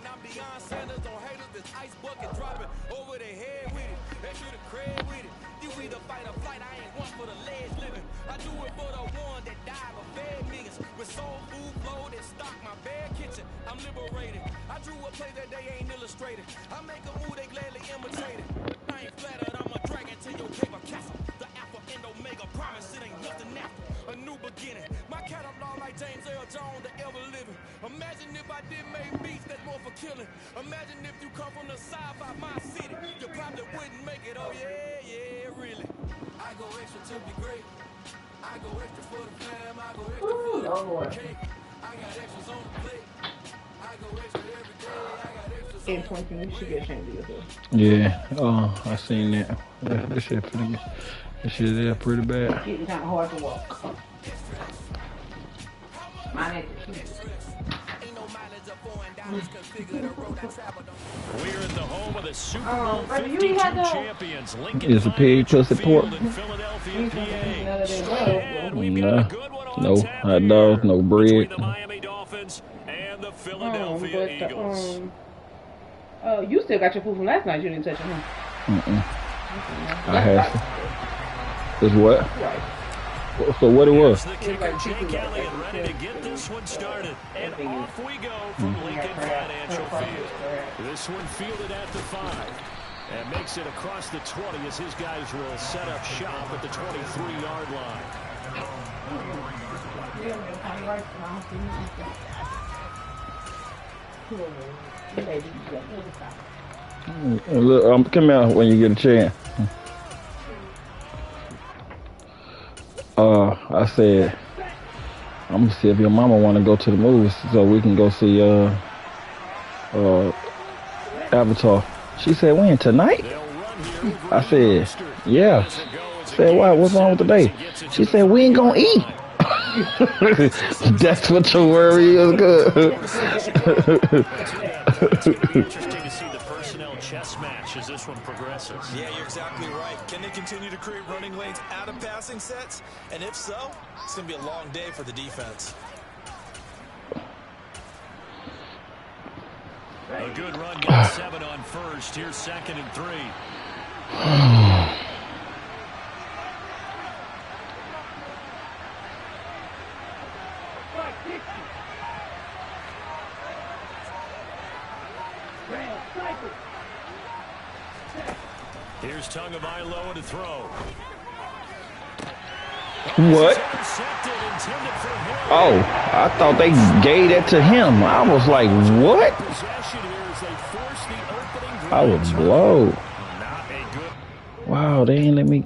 I'm Deion Sanders on haters, this ice bucket dropping over their head with it. They should have cred with it. You either fight or flight, I ain't one for the ledge living. I do it for the one that died or fed niggas with soul food flow that stock my bare kitchen. I'm liberated. I drew a play that they ain't illustrated. I make a move they gladly imitated. I ain't flattered, I'm a dragon to your paper castle. The alpha and omega promise it ain't nothing after. A new beginning. My catalog like James Earl Jones, the ever living. Imagine if I didn't make beats that's more for killing. Imagine if you come from the side by my city. You probably wouldn't make it, oh yeah, really. I go extra to be great. I go extra for the fam. I go extra for the cake. I got extras on the plate. I go extra every day. I got extras on the plate. You should get ashamed of yourself. Yeah, I seen that. Yeah, this shit is pretty bad. It's getting kind of hard to walk. My neck is huge. We're at the home of the Super Bowl 52 champions, Lincoln Is a pig pussy pork? in Philadelphia, PA. And we've got a good one on No tap hot dogs, no bread. between the Miami Dolphins and the Philadelphia Eagles. You still got your food from last night. You didn't touch it, huh? I have to. Is what? Right. So what it was? The kicker, Jake Elliott, ready to get this one started. And off we go from Lincoln Financial Field. This one fielded at the 5. And makes it across the 20 as his guys will set up shop at the 23-yard line. Look, come out when you get a chance. I said, I'm gonna see if your mama wanna go to the movies so we can go see Avatar. She said, when, tonight? I said, yeah. I said, why? What's wrong with the day? She said, we ain't gonna eat. That's what your worry is, good. Interesting to see the personnel chess match as this one progresses. Yeah, you're exactly right. Can they continue to create running lanes out of passing sets? And if so, it's going to be a long day for the defense. A good run, gets 7 on first. Here's 2nd and 3. Here's Tagovailoa to throw. What? Oh, I thought they gave that to him. I was like, what? I was blown. Wow, they ain't let me.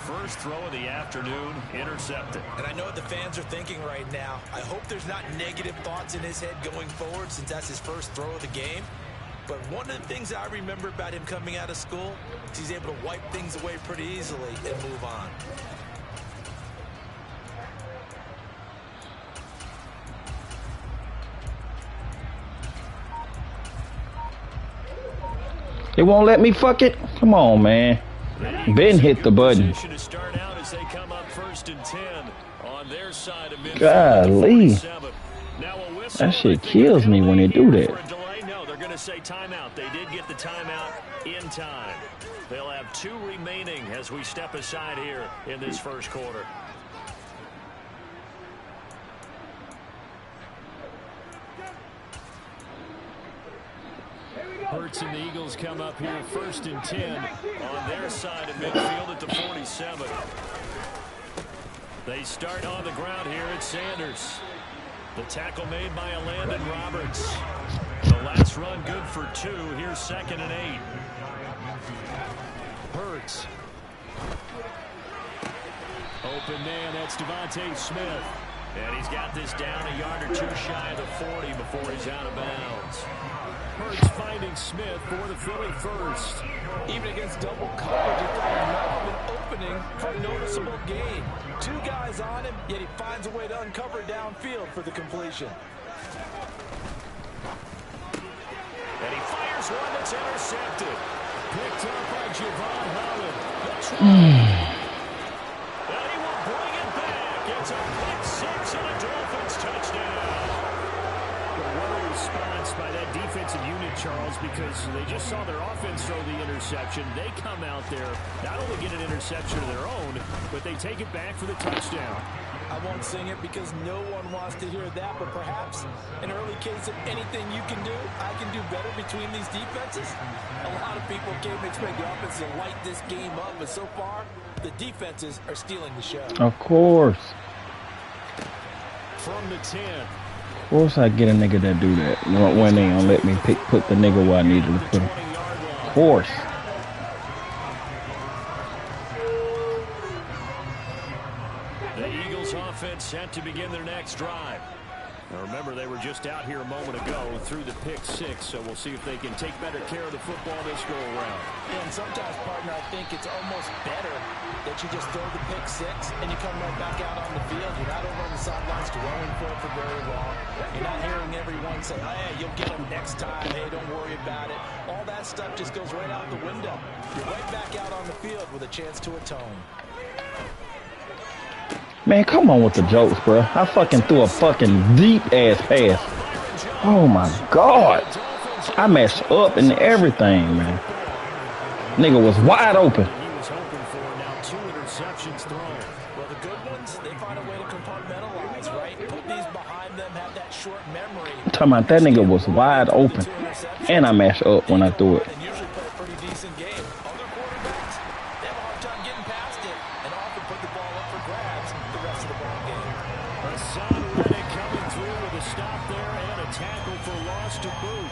First throw of the afternoon, intercepted. And I know what the fans are thinking right now. I hope there's not negative thoughts in his head going forward since that's his first throw of the game. But one of the things I remember about him coming out of school is he's able to wipe things away pretty easily and move on. They won't let me fuck it? Come on, man. Ben hit the button. Golly. That shit kills me when they do that. No, they're going to say timeout. They did get the timeout in time. They'll have 2 remaining as we step aside here in this first quarter. Hurts and the Eagles come up here 1st and 10 on their side of midfield at the 47. They start on the ground here at Sanders. The tackle made by Landon Roberts. The last run good for 2. Here's 2nd and 8. Hurts. Open man, that's Devontae Smith. And he's got this down a yard or 2 shy of the 40 before he's out of bounds. Hurts finding Smith for the Philly first. Even against double coverage, he found enough of an opening for a noticeable gain. 2 guys on him, yet he finds a way to uncover downfield for the completion. And he fires one that's intercepted. Picked up by Javon Holland. And he will bring it back. It's a pick 6 and a Dolphins touchdown. What a response by that defensive unit, Charles, because they just saw their offense throw the interception. They come out there, not only get an interception of their own, but they take it back for the touchdown. I won't sing it because no one wants to hear that, but perhaps an early case of anything you can do, I can do better between these defenses. A lot of people came to expect the offense to light this game up, but so far, the defenses are stealing the show. Of course. From the 10. Of course I get a nigga that do that. When they don't let me put the nigga where I needed to put him. Of course. The Eagles offense set to begin their next drive. Now remember, they were just out here a moment ago through the pick 6, so we'll see if they can take better care of the football this go around. Yeah, and sometimes, partner, I think it's almost better that you just throw the pick 6 and you come right back out on the field. You're not over on the sidelines dwelling for it for very long. You're not hearing everyone say, hey, you'll get them next time. Hey, don't worry about it. All that stuff just goes right out the window. You're right back out on the field with a chance to atone. Man, come on with the jokes, bro. I fucking threw a fucking deep-ass pass. Oh, my God. I messed up and everything, man. Nigga was wide open. He was hoping for now 2 interceptions thrown. Well, the good ones, they find a way to compartmentalize, right? Put these behind them, have that short memory. I'm talking about that nigga was wide open. And I messed up when I threw it. And usually play a pretty decent game. Other quarterbacks, they have a hard time getting past it and often put the ball up for grabs the rest of the ball game. Hassan Reddick coming through with a stop there and a tackle for loss to boot.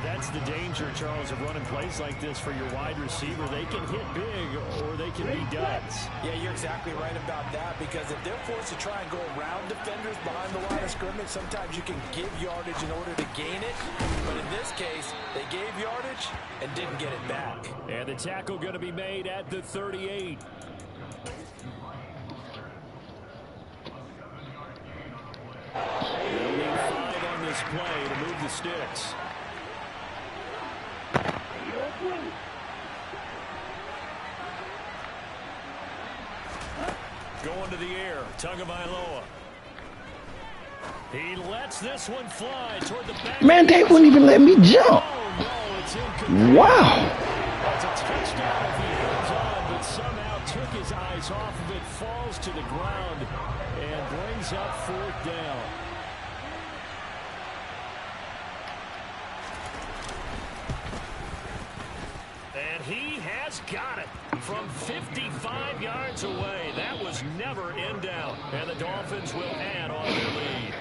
That's the danger, Charles, of running plays like this for your wide receiver. They can hit big or they can be duds. Yeah, you're exactly right about that, because if they're forced to try and go around defenders behind the line of scrimmage, sometimes you can give yardage in order to gain it. But in this case, they gave yardage and didn't get it back. And the tackle going to be made at the 38. They'll need 5 on this play to move the sticks. Going to the air, Tagovailoa. He lets this one fly toward the back. Man, they wouldn't even let me jump. Oh, no, it's incomplete. Wow. That's a touchdown if he holds on, but somehow took his eyes off of it, falls to the ground, and brings up 4th down. And he has got it from 55 yards away. That was never in doubt. And the Dolphins will add on their lead.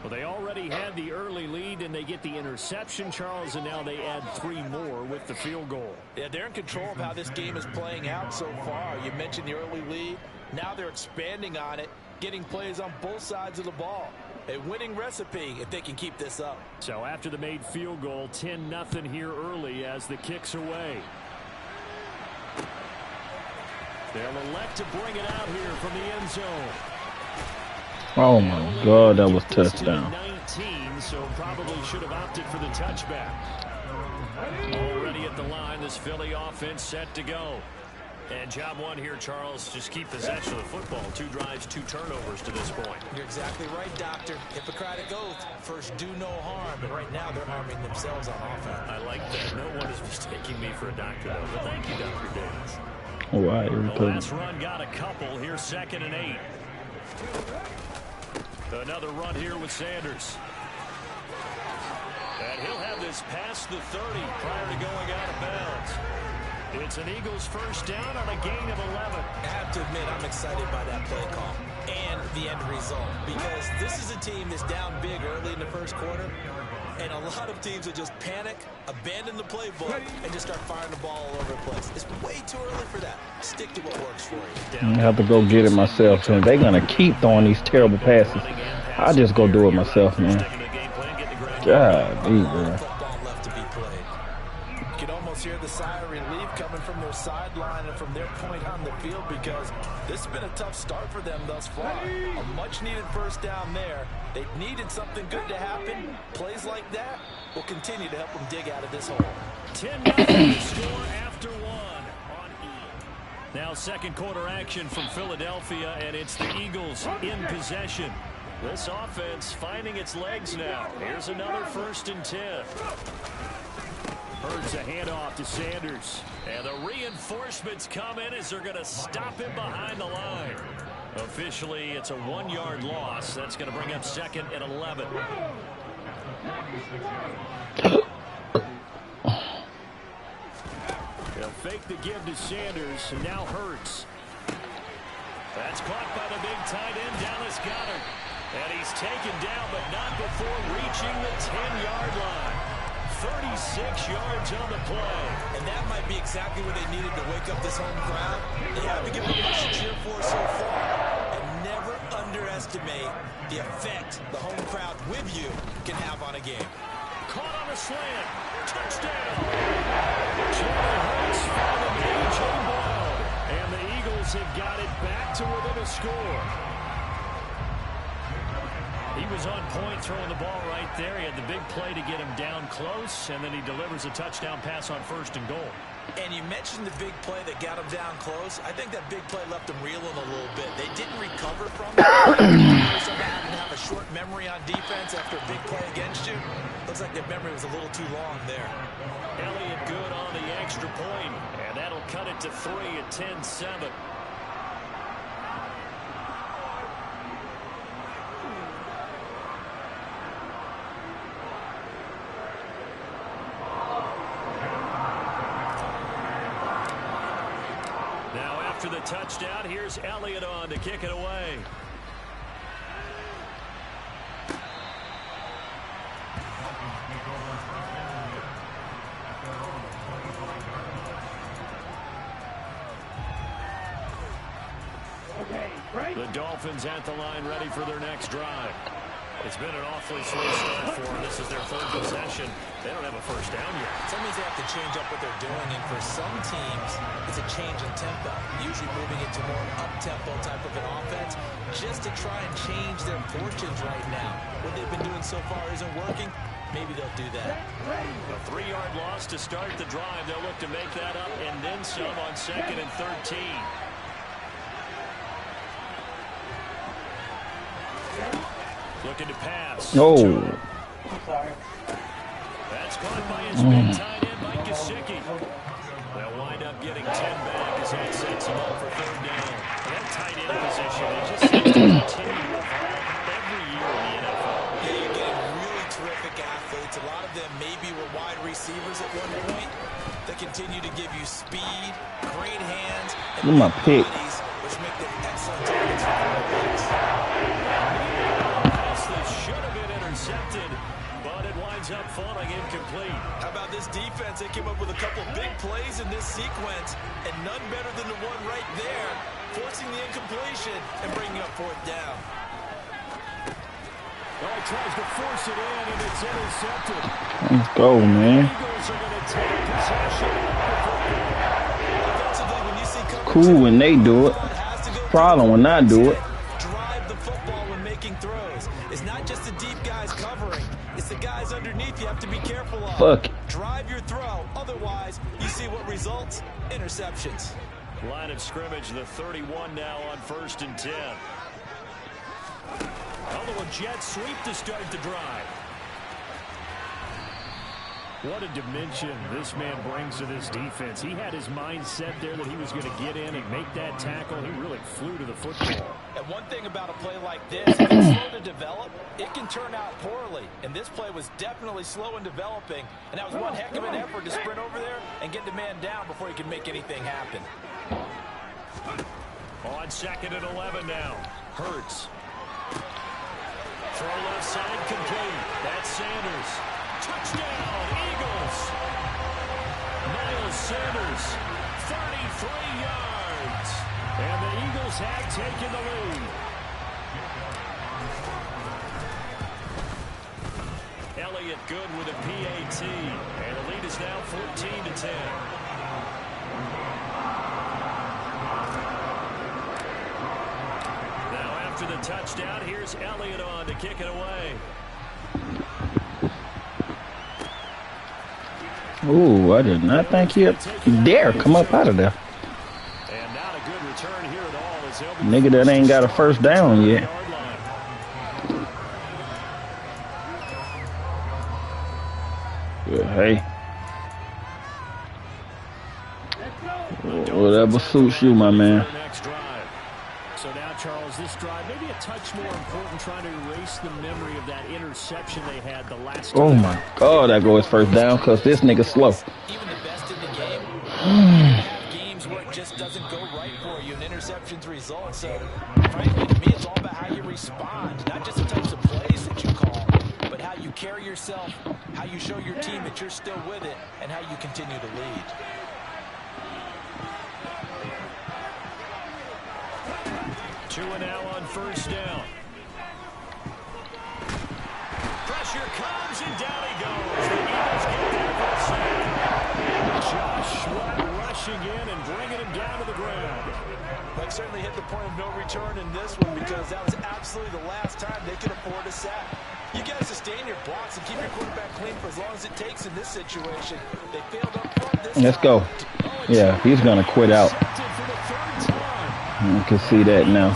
Well, they already had the early lead, and they get the interception, Charles, and now they add 3 more with the field goal. Yeah, they're in control of how this game is playing out so far. You mentioned the early lead. Now they're expanding on it, getting plays on both sides of the ball. A winning recipe if they can keep this up. So after the made field goal, 10-0 here early as the kick's away. They'll elect to bring it out here from the end zone. Oh, my God, that was touchdown. 19, so probably should have opted for the touchback. Already at the line, this Philly offense set to go. And job one here, Charles, just keep possession of the football. 2 drives, 2 turnovers to this point. You're exactly right, Doctor. Hippocratic oath. First, do no harm. And right now, they're harming themselves on offense. I like that. No one is mistaking me for a doctor, though. But thank you, Dr. Davis. Why? The last run got a couple. Here's 2nd and 8. Another run here with Sanders. And he'll have this past the 30 prior to going out of bounds. It's an Eagles first down on a gain of 11. I have to admit, I'm excited by that play call and the end result, because this is a team that's down big early in the first quarter, and a lot of teams will just panic, abandon the playbook, and just start firing the ball all over the place. It's way too early for that. Stick to what works for you. I have to go get it myself, and they're gonna keep throwing these terrible passes. I'll just go do it myself, man. God, bro. You can almost hear the sigh of relief coming from their sideline and from their point on the field, because this has been a tough start for them thus far. A much-needed first down there. They needed something good to happen. Plays like that will continue to help them dig out of this hole. 10-0 score after one on E. Now second quarter action from Philadelphia, and it's the Eagles in possession. This offense finding its legs now. Here's another 1st and 10. Hurts a handoff to Sanders. And the reinforcements come in as they're going to stop him behind the line. Officially, it's a 1-yard loss. That's going to bring up 2nd and 11. They'll fake the give to Sanders, and now Hurts. That's caught by the big tight end, Dallas Goedert. And he's taken down, but not before reaching the 10-yard line. 36 yards on the play. And that might be exactly what they needed to wake up this home crowd. They haven't given them much to cheer for so far. And never underestimate the effect the home crowd with you can have on a game. Caught on a slant. Touchdown. Jalen Hurts found an A.J. Brown. And the Eagles have got it back to within a score. He was on point throwing the ball right there. He had the big play to get him down close, and then he delivers a touchdown pass on 1st and goal. And you mentioned the big play that got him down close. I think that big play left him reeling a little bit. They didn't recover from it. Somehow didn't have a short memory on defense after a big play against you. Looks like that memory was a little too long there. Elliott good on the extra point, and that'll cut it to 3 at 10-7. After the touchdown, here's Elliott on to kick it away. The Dolphins at the line, ready for their next drive. It's been an awfully slow start for them. This is their 3rd possession. They don't have a first down yet. That means they have to change up what they're doing, and for some teams, it's a change in tempo, usually moving into more up-tempo type of an offense, just to try and change their fortunes right now. What they've been doing so far isn't working. Maybe they'll do that. A 3-yard loss to start the drive. They'll look to make that up and then some on 2nd and 13. Looking to pass. No. I'm sorry. That's caught by his big tight end, Mike Gesicki. They'll wind up getting 10 back as that sets him up for 3rd down. And that tight end position, it just seems to continue to evolve every year in the NFL. Yeah, you're getting really terrific athletes. A lot of them maybe were wide receivers at one point. They continue to give you speed, great hands, and my pick. bodies, which make them excellent targets for quarterbacks. Should have been intercepted, but it winds up falling incomplete. How about this defense? They came up with a couple big plays in this sequence, and none better than the one right there, forcing the incompletion and bringing up 4th down. Oh, he tries to force it in, and it's intercepted. Let's go, man. Eagles are going to take possession. Offensively, when you see coverage, Cool when they do it. Problem when I do it. drive the football when making throws. It's not just the deep guys covering. It's the guys underneath you have to be careful of. Fuck. Drive your throw. Otherwise, you see what results? Interceptions. Line of scrimmage, the 31 now on 1st and 10. Although a jet sweep to start the drive. What a dimension this man brings to this defense. He had his mindset there that he was going to get in and make that tackle. He really flew to the football. And one thing about a play like this, if it's slow to develop, it can turn out poorly. And this play was definitely slow in developing. And that was one heck of an effort to sprint over there and get the man down before he could make anything happen. On 2nd and 11 now. Hurts. Throw left side complete. That's Sanders. Touchdown, Eagles. Miles Sanders, 33 yards. And the Eagles have taken the lead. Elliott good with a PAT. And the lead is now 14-10. After the touchdown, here's Elliott on to kick it away. Ooh, I did not think he'd dare come up out of there. And not a good return here at all. As Nigga that ain't got a first down yet. Hey. Whatever suits you, my man. So now, Charles, this drive maybe a touch more important, trying to erase the memory of that interception they had the last time. Oh my God, that goes first down because this nigga slow. Even the best in the game, games where it just doesn't go right for you, and interceptions result. So, frankly, to me, it's all about how you respond, not just the types of plays that you call, but how you carry yourself, how you show your team that you're still with it, and how you continue to lead. Two and now on first down. Pressure comes and down he goes. The Eagles get there for the sack. Josh Sweat rushing in and bringing him down to the ground. But certainly hit the point of no return in this one because that was absolutely the last time they could afford a sack. You got to sustain your blocks and keep your quarterback clean for as long as it takes in this situation. They failed up front this Let's go. Yeah, he's going to quit out. You can see that now.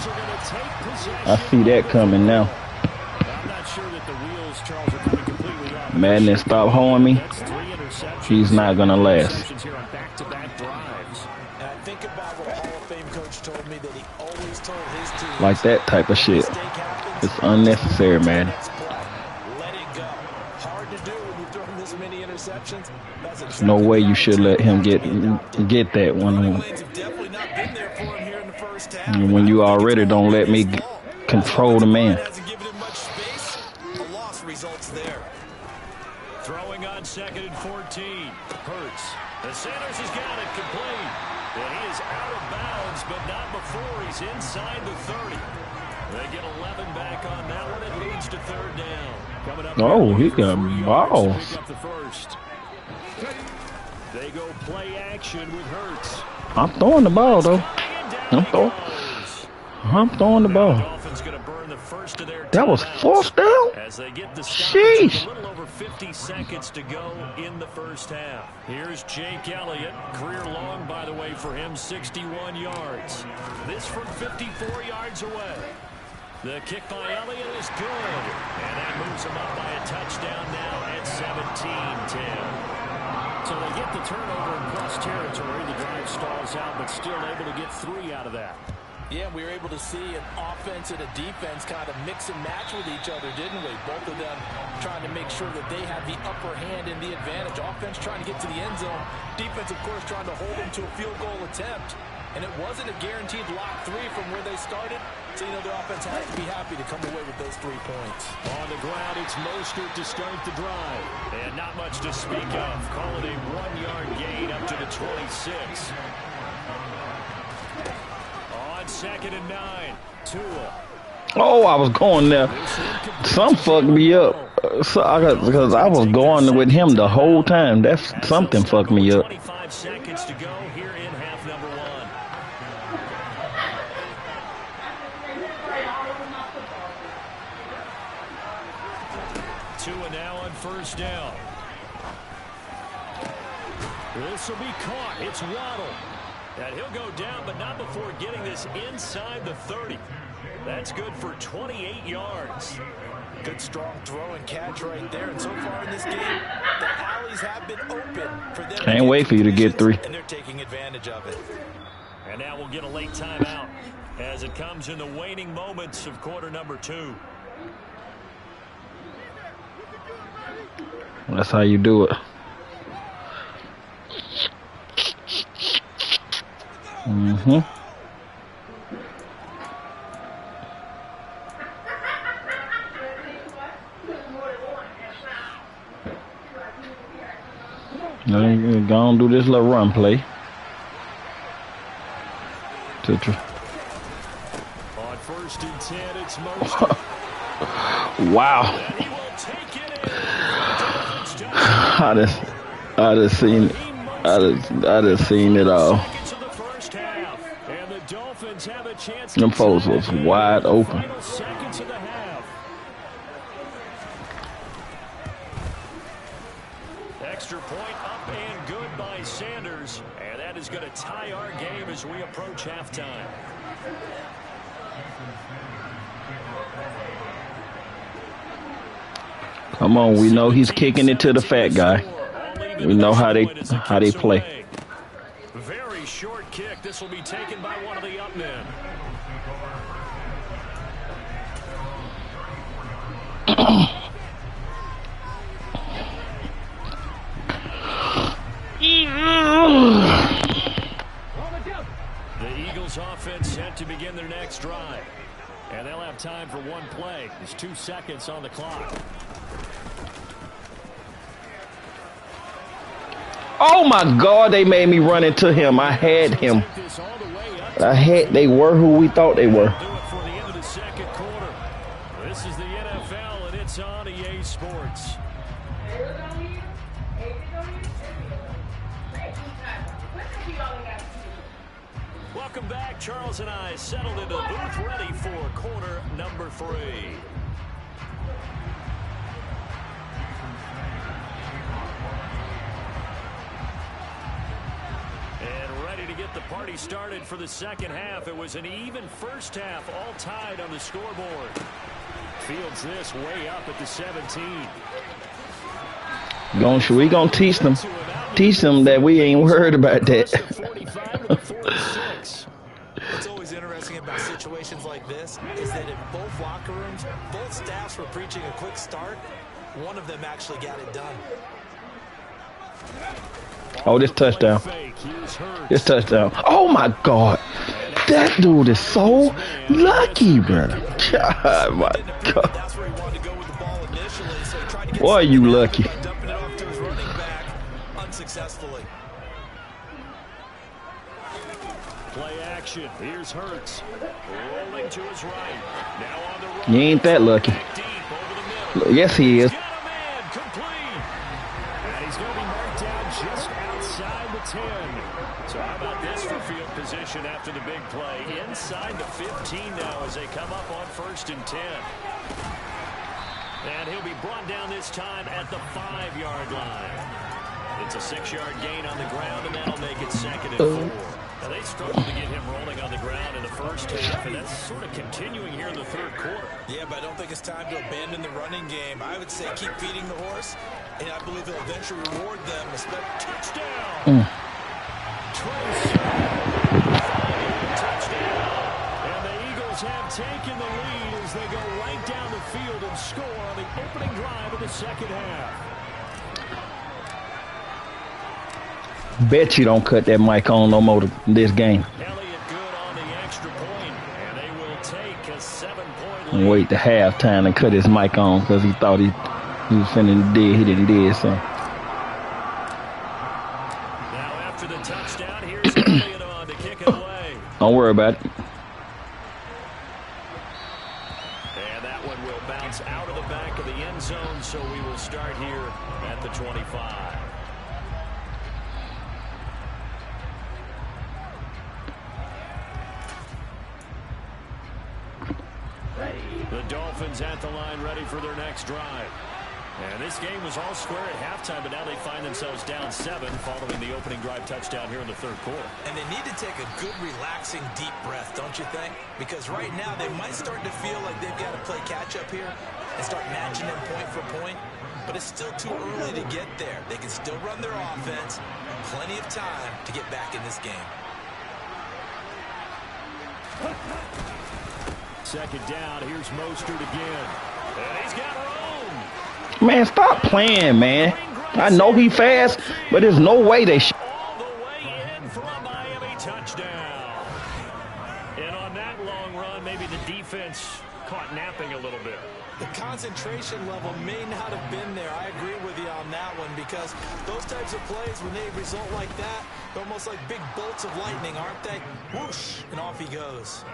I see that coming now. I'm not sure that the wheels, Charles, are coming completely off. Madness, stop holding me. He's not going to last. And I think about what Hall of Fame coach told me that he always told his team. Like that type of shit. It's unnecessary, man. Let it go. Hard to do when you're throwing this many interceptions. There's no way you should let him get that one. When you already don't let me control the man. Throwing on 2nd and 14. Hurts. The Sanders has got it complete. And he is out of bounds, but not before he's inside the 30. They get 11 back on that one. It leads to 3rd down. Coming up. Oh, he got balls. Pick up the first. They go play action with Hurts. I'm throwing the ball, though. I'm throwing the ball. That was 4th down? As they get the sheesh. A little over 50 seconds to go in the first half. Here's Jake Elliott. Career long, by the way, for him, 61 yards. This from 54 yards away. The kick by Elliott is good. And that moves him up by a touchdown now at 17-10. So they get the turnover in cross territory. The drive stalls out, but still able to get 3 out of that. Yeah, we were able to see an offense and a defense kind of mix and match with each other, didn't we? Both of them trying to make sure that they have the upper hand and the advantage. Offense trying to get to the end zone. Defense, of course, trying to hold them to a field goal attempt. And it wasn't a guaranteed lock 3 from where they started. So, you know, the offense has to be happy to come away with those 3 points. On the ground, it's Mostert to start the drive. And not much to speak of. Call it a 1-yard gain up to the 26. On 2nd and 9, Tua. Oh, I was going there. Some fucked me up. Because I was going with him the whole time. That's something fucked me up. 25 seconds to go here in half number 1. Tua now on first down. This will be caught. It's Waddle. And he'll go down, but not before getting this inside the 30. That's good for 28 yards. Good strong throw and catch right there. And so far in this game, the alley opportunities have been open for them. Can't wait for you to get 3. And they're taking advantage of it. And now we'll get a late timeout as it comes in the waning moments of quarter number 2. That's how you do it. Mm-hmm. Go on, do this little run play. On first and 10, it's Mostert. Wow. I just seen it all. Them folks was wide open. Extra point up and good by Sanders, and that is going to tie our game as we approach halftime. Come on, we know he's kicking it to the fat guy. We know how they play. Very short kick. This will be taken by one of the up men. The Eagles offense set to begin their next drive. And they'll have time for one play. There's 2 seconds on the clock. Oh my God, they made me run into him. I had him. They were who we thought they were. This is the NFL and it's on EA Sports. Welcome back. Charles and I settled into the booth ready for quarter number 3. And ready to get the party started for the second half. It was an even first half, all tied on the scoreboard. Fields this way up at the 17. We gonna teach them that we ain't worried about that. What's always interesting about situations like this is that in both locker rooms, both staffs were preaching a quick start. One of them actually got it done. Oh, this touchdown. This touchdown. Oh my God. That dude is so lucky, bro. God, my God. Boy, are you lucky. Unsuccessfully. Play action. Here's Hurts. Rolling to his right. Now on the right. You ain't that lucky. Yes, he is. And he's going to be marked down just outside the 10. So how about this for field position after the big play? Inside the 15 now as they come up on first and 10. And he'll be brought down this time at the 5-yard line. It's a 6-yard gain on the ground, and that'll make it second and 4. Now, they struggled to get him rolling on the ground in the first half, and that's sort of continuing here in the third quarter. Yeah, but I don't think it's time to abandon the running game. I would say keep feeding the horse, and I believe he'll eventually reward them. Touchdown! Touchdown! And the Eagles have taken the lead as they go right down the field and score on the opening drive of the second half. Bet you don't cut that mic on no more this game. Elliott good on the extra point, and they will take a 7-point lead. Wait to halftime and cut his mic on because he thought he was finna do. He didn't do it, so. Now after the touchdown, here's Elliott on to kick it away. Don't worry about it. And that one will bounce out of the back of the end zone, so we will start here at the 25. The Dolphins at the line ready for their next drive. And this game was all square at halftime, but now they find themselves down 7 following the opening drive touchdown here in the third quarter. And they need to take a good, relaxing, deep breath, don't you think? Because right now they might start to feel like they've got to play catch-up here and start matching them point for point. but it's still too early to get there. They can still run their offense. Plenty of time to get back in this game. Second down, here's Mostert again. And he's got room. Man, stop playing, man. I know he fast, but there's no way they all the way in for a Miami touchdown. And on that long run, maybe the defense caught napping a little bit. The concentration level may not have been there. I agree with you on that one, because those types of plays, when they result like that, they're almost like big bolts of lightning, aren't they? Whoosh, and off he goes.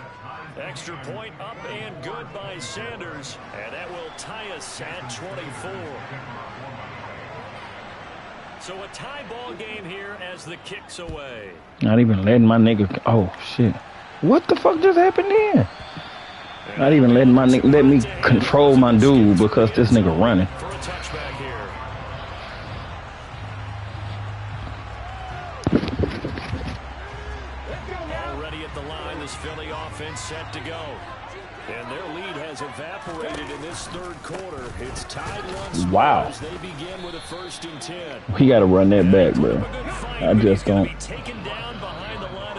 Extra point up and good by Sanders, and that will tie us at 24. So a tie ball game here as the kick's away. Not even letting my nigga. Oh shit! What the fuck just happened there? Not even letting my nigga let me control my dude because this nigga running. For a touchback here. Already at the line, this Philly offense set to go. And their lead has evaporated in this third quarter. It's tied once more as they begin with a 1st and 10. We gotta run that back, bro. I just don't.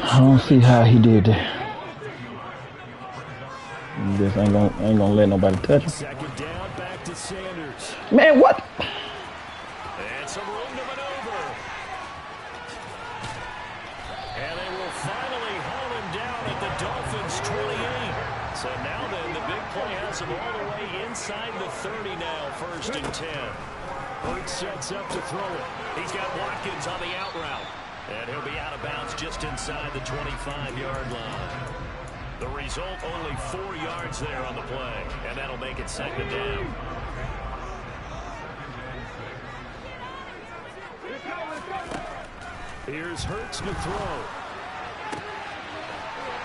I don't see how he did that. He just ain't gonna let nobody touch him. Second down, back to Sanders. Man, what? And some room to maneuver. And they will finally haul him down at the Dolphins' 28. So now then, the big play has him all the way inside the 30 now, 1st and 10. Hurts sets up to throw it. He's got Watkins on the out route. And he'll be out of bounds just inside the 25-yard line. The result, only 4 yards there on the play. And that'll make it 2nd down. Here's Hurts to throw.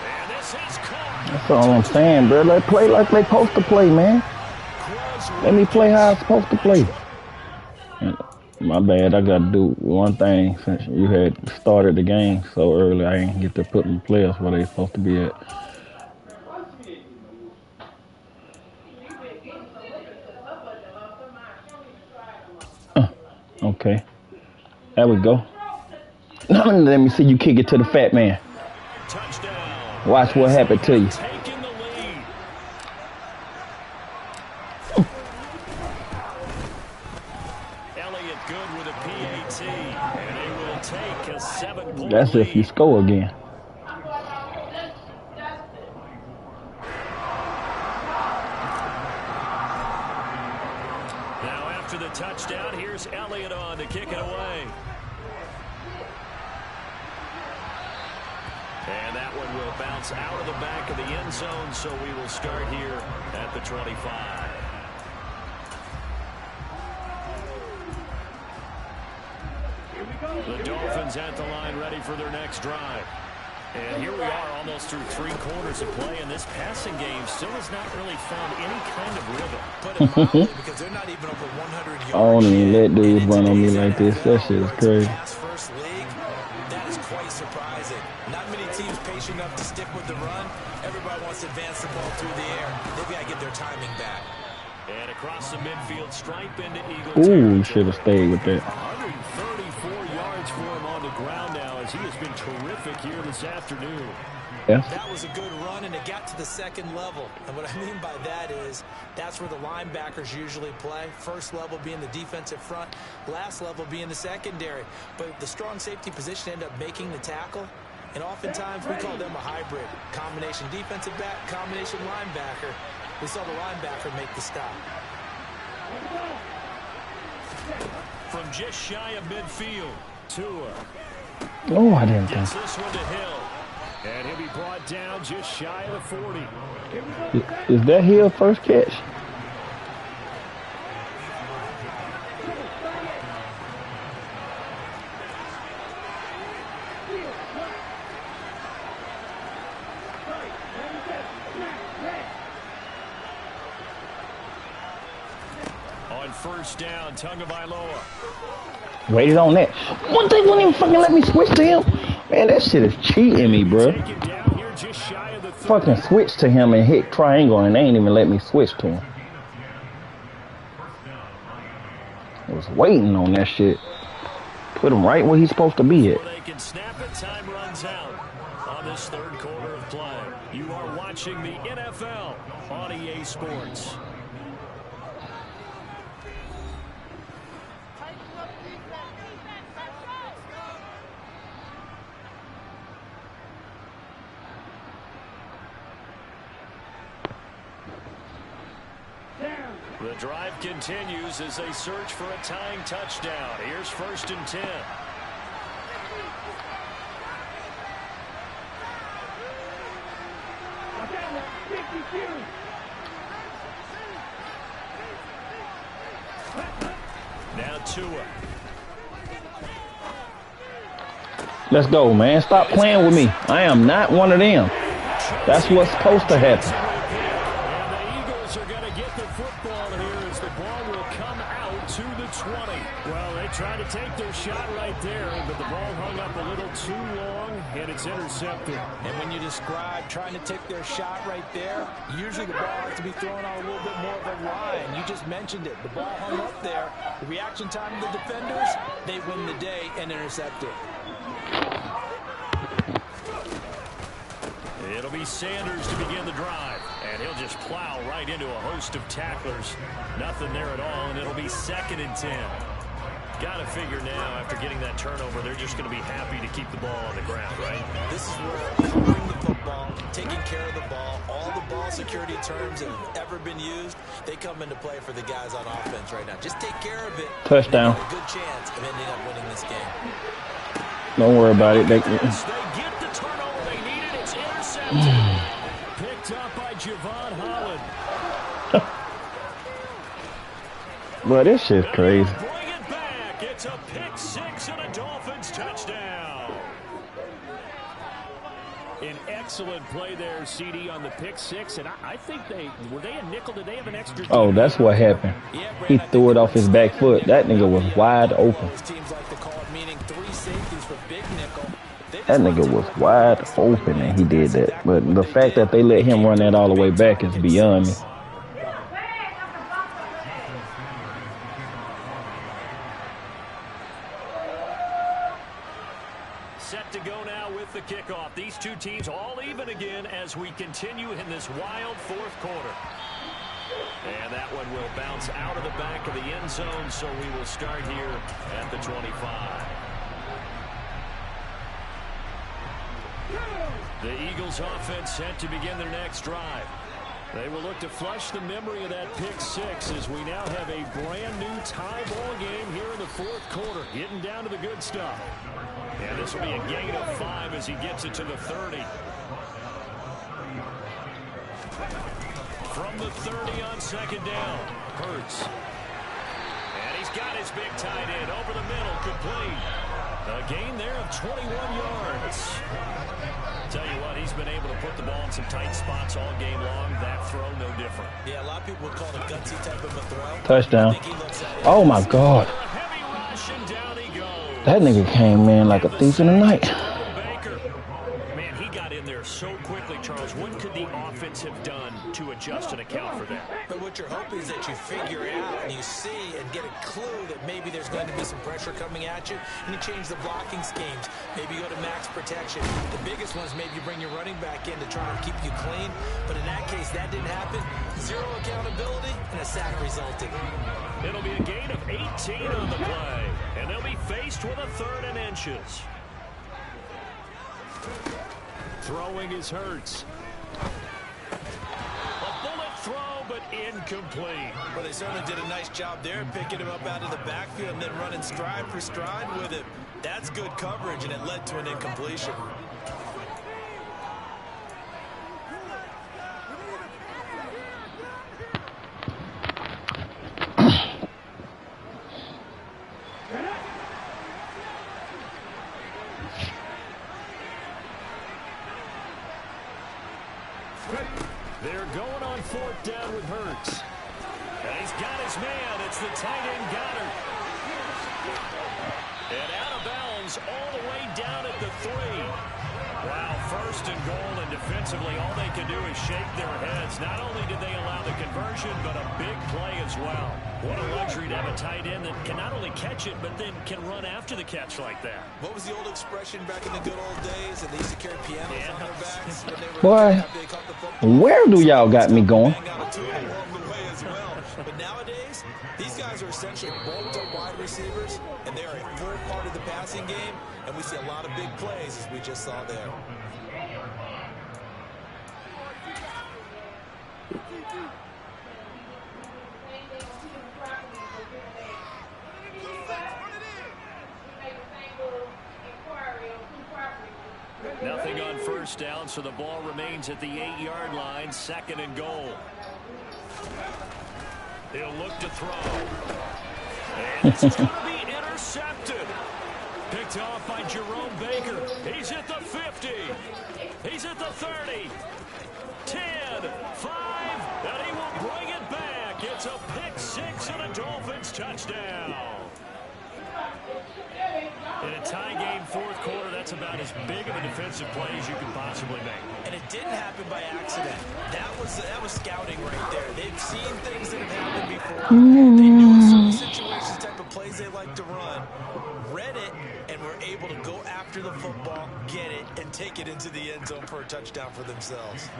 And this is caught. That's all I'm saying, bro. They play like they supposed to play, man. Let me play how I'm supposed to play. My bad. I got to do one thing since you had started the game so early. I didn't get to put my players where they supposed to be at. Okay. There we go. Now let me see you kick it to the fat man. Touchdown. Watch what happened to you. Taking the lead. Elliott good with a PAT, and they will take a 7-point That's if you lead. score again. Now after the touchdown, here's Elliott on to kick it away. And that one will bounce out of the back of the end zone, so we will start here at the 25. The Dolphins at the line, ready for their next drive. And here we are almost through 3 quarters of play, and this passing game still has not really found any kind of rhythm. Put it mildly, because they're not even over 100 yards. I don't even let dudes run on me like this. That shit is crazy. First league, that is quite surprising. Not many teams patient enough to stick with the run. Everybody wants to advance the ball through the air. They've got to get their timing back. And across the midfield stripe into Eagle Ooh, should have stayed with that. 134 yards for him on the ground now, as he has been terrific here this afternoon. Yeah. That was a good run, and it got to the second level. And what I mean by that is that's where the linebackers usually play. First level being the defensive front, last level being the secondary. But the strong safety position ended up making the tackle. And oftentimes we call them a hybrid. Combination defensive back, combination linebacker. We saw the linebacker make the stop. From just shy of midfield, Tua. Oh, I didn't Gets think. this one to Hill. And he'll be brought down just shy of the 40. Is that Hill first catch? On first down, Tagovailoa. Waited on that. One thing wouldn't even fucking let me switch to him. Man, that shit is cheating me, bro. Take it down here just shy of the 30. Fucking switch to him and hit triangle, and they ain't even let me switch to him. was waiting on that shit. Put him right where he's supposed to be at. They can snap it. Time runs out on this third quarter of play. You are watching the NFL on EA Sports. The drive continues as they search for a tying touchdown. Here's 1st and 10. Now Tua. Let's go, man. Stop playing with me. I am not one of them. That's what's supposed to happen. And the Eagles are going to get the football here as the ball will come out to the 20. Well, they tried to take their shot right there, but the ball hung up a little too long, and it's intercepted. And when you describe trying to take their shot right there, usually the ball has to be thrown on a little bit more of a line. You just mentioned it. The ball hung up there. The reaction time of the defenders, they win the day and intercept it. It'll be Sanders to begin the drive, and he'll just plow right into a host of tacklers. Nothing there at all, and it'll be 2nd and 10. Got to figure now, after getting that turnover, they're just going to be happy to keep the ball on the ground, right? This is where covering the football, taking care of the ball, all the ball security terms that have ever been used, they come into play for the guys on offense right now. Just take care of it. Touchdown. A good chance of ending up winning this game. Don't worry about it. They get the turnover they needed. It's intercepted. Picked up by Javon Holland. But this shit's crazy. Bring it back. It's a pick 6 and a Dolphins touchdown. An excellent play there, CD, on the pick 6, and I think were they a nickel? Did they have an extra? Oh, that's what happened. He threw it off his back foot. That nigga was wide open. That nigga was wide open and he did that. But the fact that they let him run that all the way back is beyond me. Set to go now with the kickoff. These two teams all even again as we continue in this wild fourth quarter. And that one will bounce out of the back of the end zone, so we will start here at the 25. The Eagles offense set to begin their next drive. They will look to flush the memory of that pick 6 as we now have a brand new tie ball game here in the fourth quarter, getting down to the good stuff. And this will be a gain of 5 as he gets it to the 30. From the 30 on 2nd down, Hurts. And he's got his big tight end over the middle, complete. A gain there of 21 yards. Tell you what, he's been able to put the ball in some tight spots all game long. That throw, no different. Yeah, a lot of people would call it a gutsy type of a throw. Touchdown. Oh, my God. That nigga came in like a thief in the night. Man, he got in there so quickly, Charles. What could the offense have done to adjust and account for that? But what you're hoping is that you figure out and you see and get a clue that maybe there's going to be some pressure coming at you, and you change the blocking schemes. Maybe you go to max protection. The biggest one is maybe you bring your running back in to try and keep you clean. But in that case, that didn't happen. Zero accountability, and a sack resulted. It'll be a gain of 18 on the play, and they'll be faced with a 3rd and inches. Throwing is Hurts. A bullet throw, but incomplete. Well, they certainly did a nice job there, picking him up out of the backfield and then running stride for stride with him. That's good coverage, and it led to an incompletion. They're going on 4th down with Hurts. And he's got his man. It's the tight end Goddard. And out of bounds all the way down at the 3. Wow, first and goal, and defensively, all they can do is shake their heads. Not only did they allow the conversion, but a big play as well. What a luxury to have a tight end that can not only catch it, but then can run after the catch like that. What was the old expression back in the good old days? And they used to carry pianos on their backs when they were Boy, where do y'all got me going? But nowadays, these guys are essentially bulked-up wide receivers, and they are a full part of the passing game, and we see a lot of big plays, as we just saw there. Nothing on first down, so the ball remains at the 8-yard line, 2nd and goal. He'll look to throw. And this is going to be intercepted. Picked off by Jerome Baker. He's at the 50. He's at the 30. 10, 5, and he will bring it back. It's a pick 6 and a Dolphins touchdown. In a tie game, 4th quarter, that's about as big of a defensive play as you can possibly make. And it didn't happen by accident. That was scouting right there. They've seen things that have happened before. They knew certain situations, type of plays they like to run, read it, and were able to go after the football, get it, and take it into the end zone for a touchdown for themselves.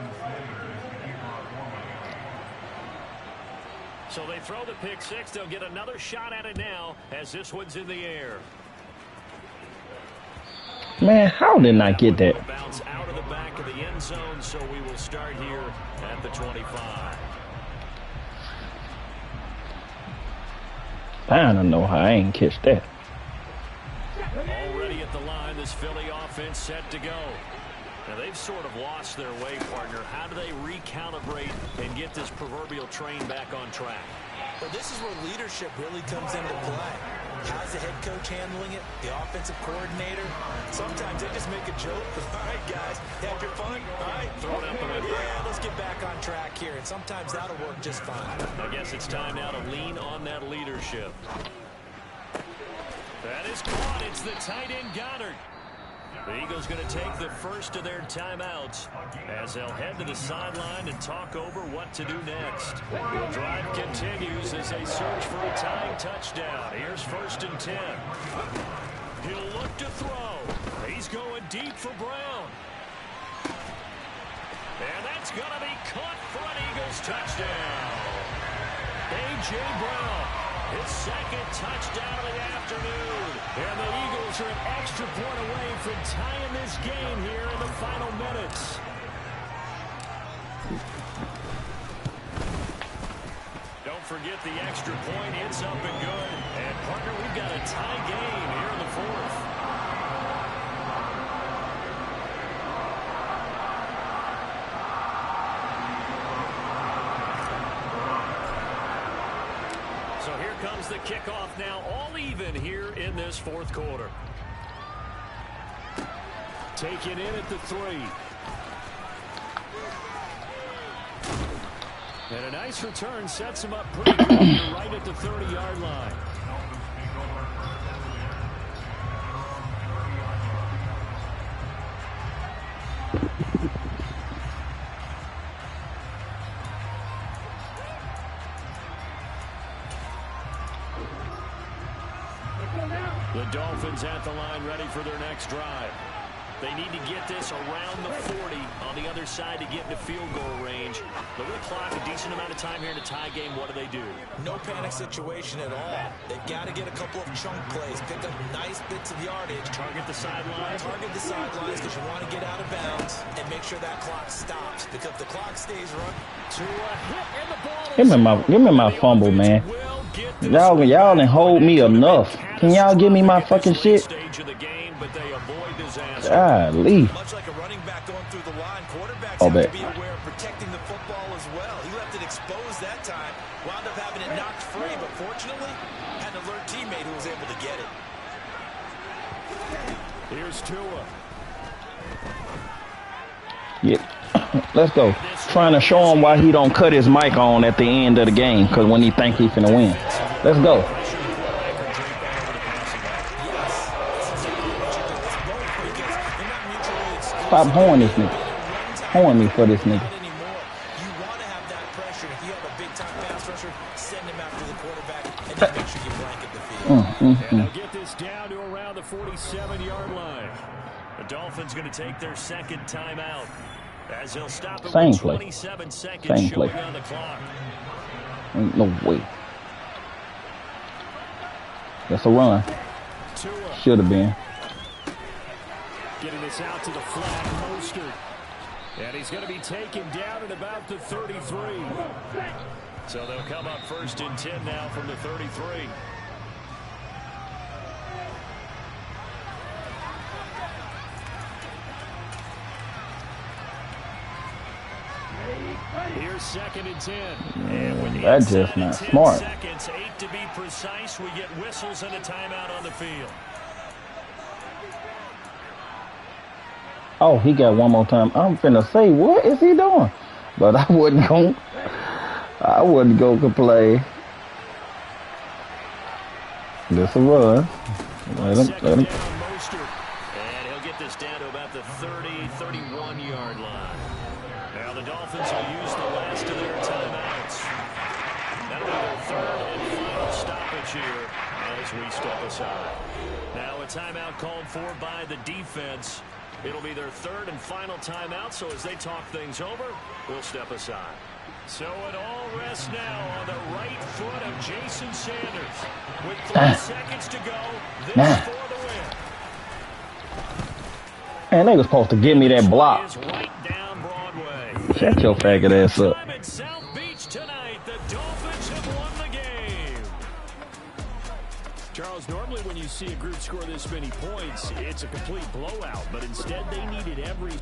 So they throw the pick 6. They'll get another shot at it now as this one's in the air. Man, how did I get that? Bounce out of the back of the end zone, so we will start here at the 25. I don't know how I ain't catch that. Already at the line, this Philly offense set to go. Now, they've sort of lost their way, partner. How do they recalibrate and get this proverbial train back on track? Well, this is where leadership really comes into play. How's the head coach handling it? The offensive coordinator? Sometimes they just make a joke. All right, guys, have your fun. All right, throw it out the window. Yeah, let's get back on track here. And sometimes that'll work just fine. I guess it's time now to lean on that leadership. That is caught. It's the tight end Goddard. The Eagles going to take the first of their timeouts as they'll head to the sideline and talk over what to do next. The drive continues as they search for a tying touchdown. Here's 1st and 10. He'll look to throw. He's going deep for Brown. And that's going to be caught for an Eagles touchdown. A.J. Brown, his 2nd touchdown of the afternoon. And the Eagles are an extra point away from tying this game here in the final minutes. Don't forget the extra point. It's up and good. And, partner, we've got a tie game here in the 4th. So here comes the kickoff now, all even here in this 4th quarter. Taken in at the 3. And a nice return sets him up pretty good here right at the 30-yard line. The Dolphins at the line ready for their next drive. They need to get this around the 40 on the other side to get into field goal range. Look at the clock, a decent amount of time here in a tie game. What do? No panic situation at all. They've got to get a couple of chunk plays, pick up nice bits of yardage. Target the sidelines. Target the sidelines because you want to get out of bounds and make sure that clock stops. Because if the clock stays running. To a hit and the ball Give me my fumble, man. Y'all didn't hold me enough. Can y'all give me my fucking shit? Golly. Much like a running back going through the line, quarterbacks have to be aware of protecting the football as well. He left it exposed that time, wound up having it knocked free, but fortunately, had an alert teammate who was able to get it. Here's Tua. Yeah. Let's go. Trying to show him why he don't cut his mic on at the end of the game, because when he think he finna win. Let's go. Stop horning this nigga. Horn me for this nigga. You want to have that pressure. If you have a big-time pass rusher, send him after the quarterback and then make sure you blanket the field. And they'll get this down to around the 47-yard line. The Dolphins going to take their second timeout as they'll stop it with 27 seconds showing on the clock. Ain't no way. That's a run. Should have been. Getting this out to the flat, Mostert. And he's going to be taken down at about the 33. So they'll come up 1st and 10 now from the 33. Here's 2nd and 10. And with That's just not smart. Seconds, 8 to be precise, we get whistles and a timeout on the field. Oh, he got one more time. I'm finna say, what is he doing? But I wouldn't go play. This a run. Let him. And he'll get this down to about the 31-yard line. Now the Dolphins will use the last of their timeouts. That'll be their 3rd and final stoppage here as we step aside. Now a timeout called for by the defense. It'll be their 3rd and final timeout, so as they talk things over, we'll step aside. So it all rests now on the right foot of Jason Sanders. With 3 seconds to go, this for the win. Man, they was supposed to give me that block. Right down Broadway. Shut your faggot ass up. Time at South Beach tonight, the Dolphins have won the game. Charles, normally when you see a group score this many points, it's a complete blowout, but instead they needed every